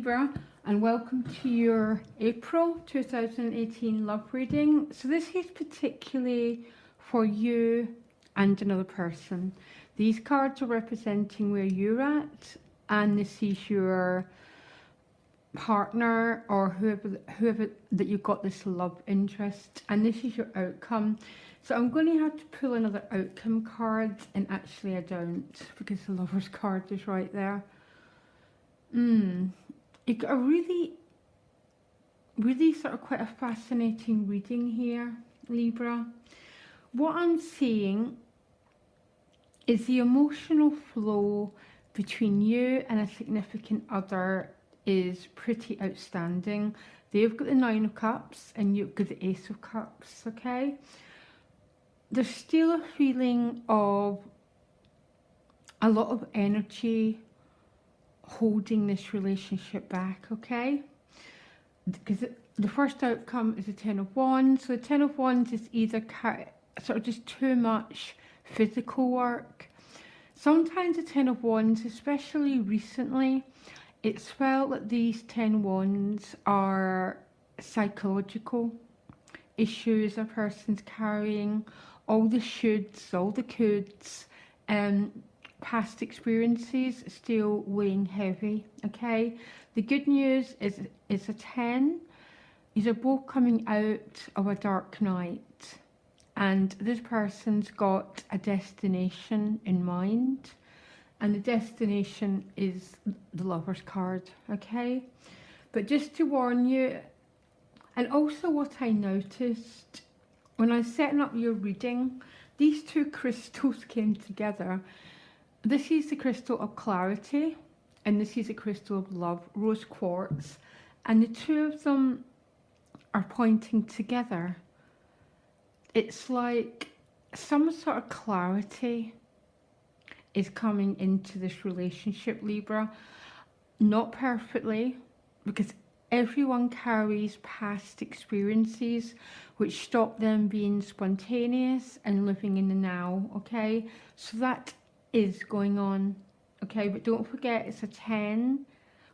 Libra, and welcome to your April 2018 love reading. So this is particularly for you and another person. These cards are representing where you're at, and this is your partner or whoever that you've got this love interest, and this is your outcome. So I'm going to have to pull another outcome card, and actually I don't, because the Lover's card is right there. You got a really sort of quite a fascinating reading here, Libra. What I'm seeing is the emotional flow between you and a significant other is pretty outstanding. They've got the Nine of Cups and you've got the Ace of Cups, okay? There's still a feeling of a lot of energy holding this relationship back, okay? Because the first outcome is the Ten of Wands. So the Ten of Wands is either sort of just too much physical work. Sometimes the Ten of Wands, especially recently, it's felt that these 10 Wands are psychological issues a person's carrying, all the shoulds, all the coulds, past experiences still weighing heavy, okay? The good news is it's a 10. These are both coming out of a dark night, and this person's got a destination in mind, and the destination is the Lover's card, okay? But just to warn you, and also what I noticed when I was setting up your reading, these two crystals came together. This is the crystal of clarity, and this is a crystal of love, rose quartz, and the two of them are pointing together. It's like some sort of clarity is coming into this relationship, Libra. Not perfectly, because everyone carries past experiences which stop them being spontaneous and living in the now, okay? So that is going on, okay? But don't forget, it's a 10,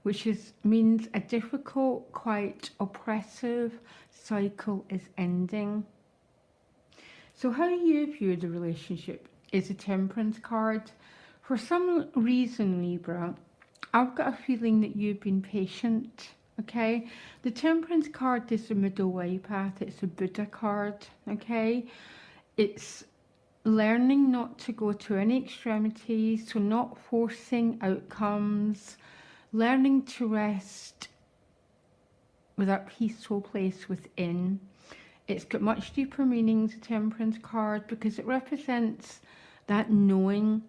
which means a difficult, quite oppressive cycle is ending. So how you view the relationship is a Temperance card. For some reason, Libra, I've got a feeling that you've been patient, okay? The Temperance card is the middle way path. It's a Buddha card, okay? It's learning not to go to any extremities, so not forcing outcomes, learning to rest with a peaceful place within. It's got much deeper meanings, the Temperance card, because it represents that knowing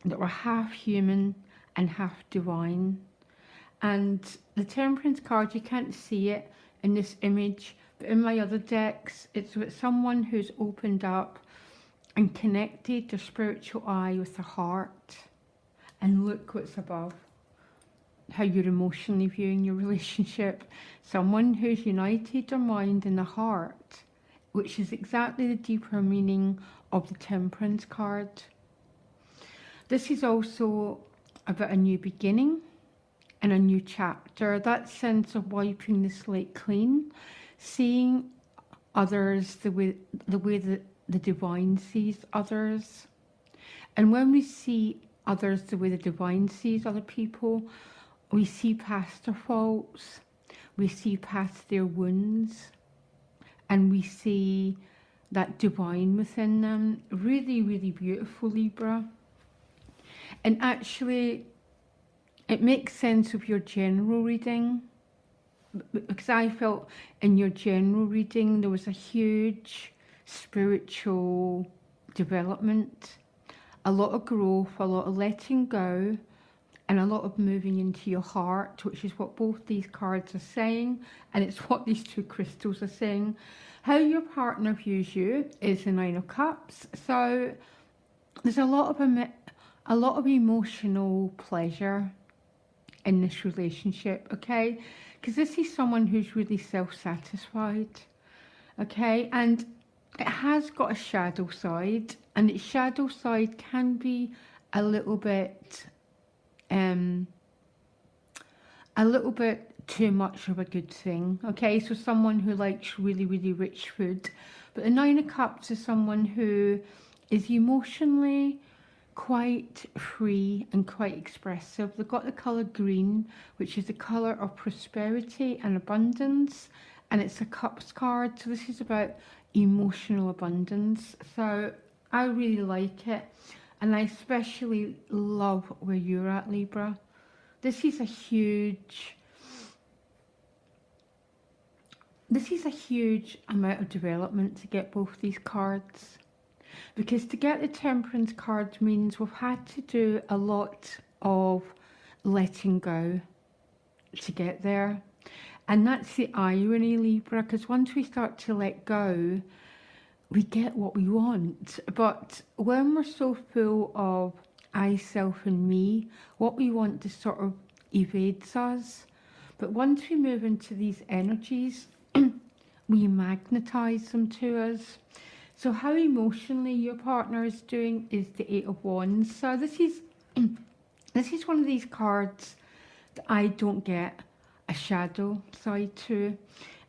that we're half human and half divine. And the Temperance card, you can't see it in this image, but in my other decks, it's with someone who's opened up and connected their spiritual eye with their heart. And look what's above, how you're emotionally viewing your relationship. Someone who's united their mind and their heart, which is exactly the deeper meaning of the Temperance card. This is also about a new beginning and a new chapter. That sense of wiping the slate clean, seeing others the way that the divine sees others. And when we see others the way the divine sees other people, we see past their faults, we see past their wounds, and we see that divine within them. Really, really beautiful, Libra. And actually, it makes sense of your general reading, because I felt in your general reading there was a huge spiritual development, a lot of growth, a lot of letting go, and a lot of moving into your heart, which is what both these cards are saying, and it's what these two crystals are saying. How your partner views you is the Nine of Cups. So there's a lot of emotional pleasure in this relationship, okay? Because this is someone who's really self-satisfied, okay? And it has got a shadow side, and its shadow side can be a little bit a little bit too much of a good thing. Okay, so someone who likes really, really rich food. But the Nine of Cups is someone who is emotionally quite free and quite expressive. They've got the colour green, which is the colour of prosperity and abundance, and it's a cups card, so this is about emotional abundance. So I really like it, and I especially love where you're at, Libra. This is a huge amount of development to get both these cards. Because to get the Temperance card means we've had to do a lot of letting go to get there. And that's the irony, Libra, because once we start to let go, we get what we want. But when we're so full of I, self, and me, what we want to sort of evades us. But once we move into these energies, we magnetize them to us. So how emotionally your partner is doing is the Eight of Wands. So this is one of these cards that I don't get a shadow side to.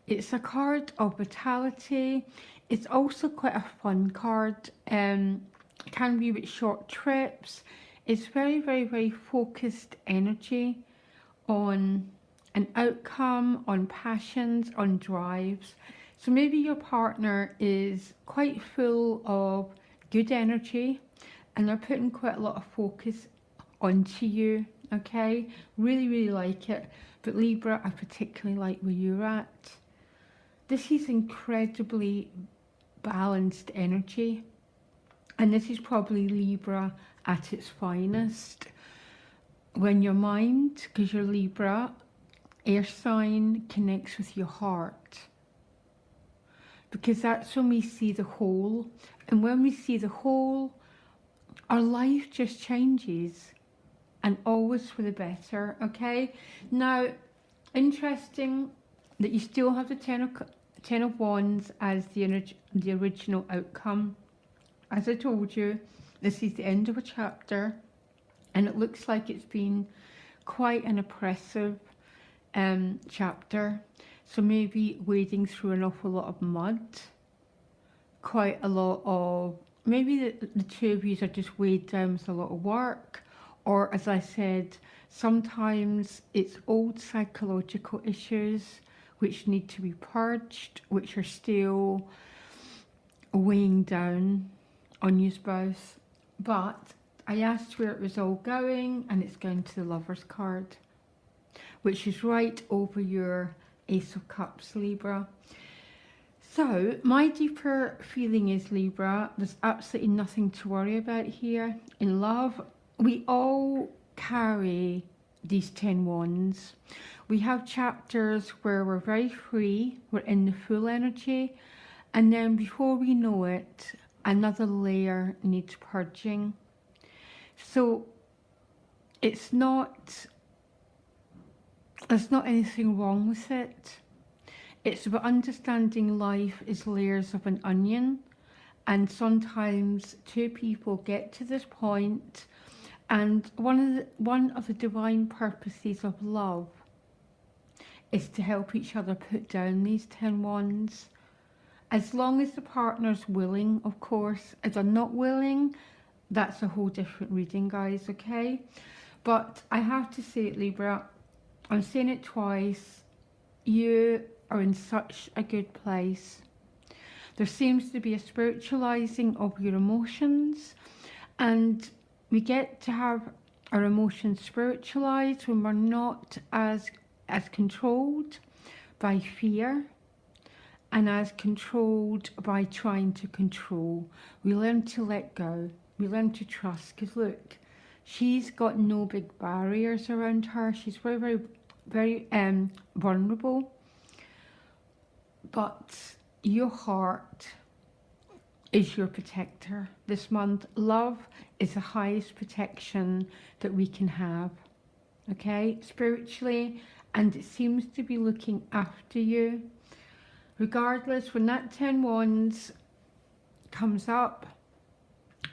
It's a card of vitality. It's also quite a fun card. Can be with short trips. It's very, very, very focused energy on an outcome, on passions, on drives. So maybe your partner is quite full of good energy and they're putting quite a lot of focus onto you, okay? Really, really like it. But Libra, I particularly like where you're at. This is incredibly balanced energy. And this is probably Libra at its finest. When your mind, because you're Libra, air sign, connects with your heart. Because that's when we see the whole. And when we see the whole, our life just changes. And always for the better, okay? Now, interesting that you still have the Ten of Wands as the original outcome. As I told you, this is the end of a chapter. And it looks like it's been quite an oppressive chapter. So maybe wading through an awful lot of mud, quite a lot of, maybe the two of you are just weighed down with a lot of work, or as I said, sometimes it's old psychological issues which need to be purged, which are still weighing down on you both. But I asked where it was all going, and it's going to the Lover's card, which is right over your Ace of Cups, Libra. So my deeper feeling is, Libra, there's absolutely nothing to worry about here. In love, we all carry these 10 wands. We have chapters where we're very free, we're in the full energy, and then before we know it, another layer needs purging. So there's not anything wrong with it. It's about understanding life is layers of an onion, and sometimes two people get to this point, and one of the divine purposes of love is to help each other put down these 10 wands. As long as the partner's willing, of course. If they're not willing, that's a whole different reading, guys, okay? But I have to say it, Libra, I'm saying it twice, you are in such a good place. There seems to be a spiritualizing of your emotions, and we get to have our emotions spiritualized when we're not as controlled by fear and as controlled by trying to control. We learn to let go. We learn to trust, because look, she's got no big barriers around her. She's very, very, very vulnerable. But your heart is your protector this month. Love is the highest protection that we can have, okay, spiritually, and it seems to be looking after you. Regardless, when that 10 wands comes up,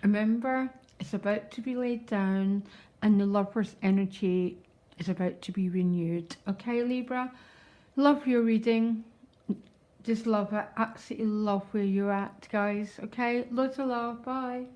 remember, it's about to be laid down, and the Lover's energy is about to be renewed. Okay, Libra? Love your reading. Just love it. Absolutely love where you're at, guys. Okay? Loads of love. Bye.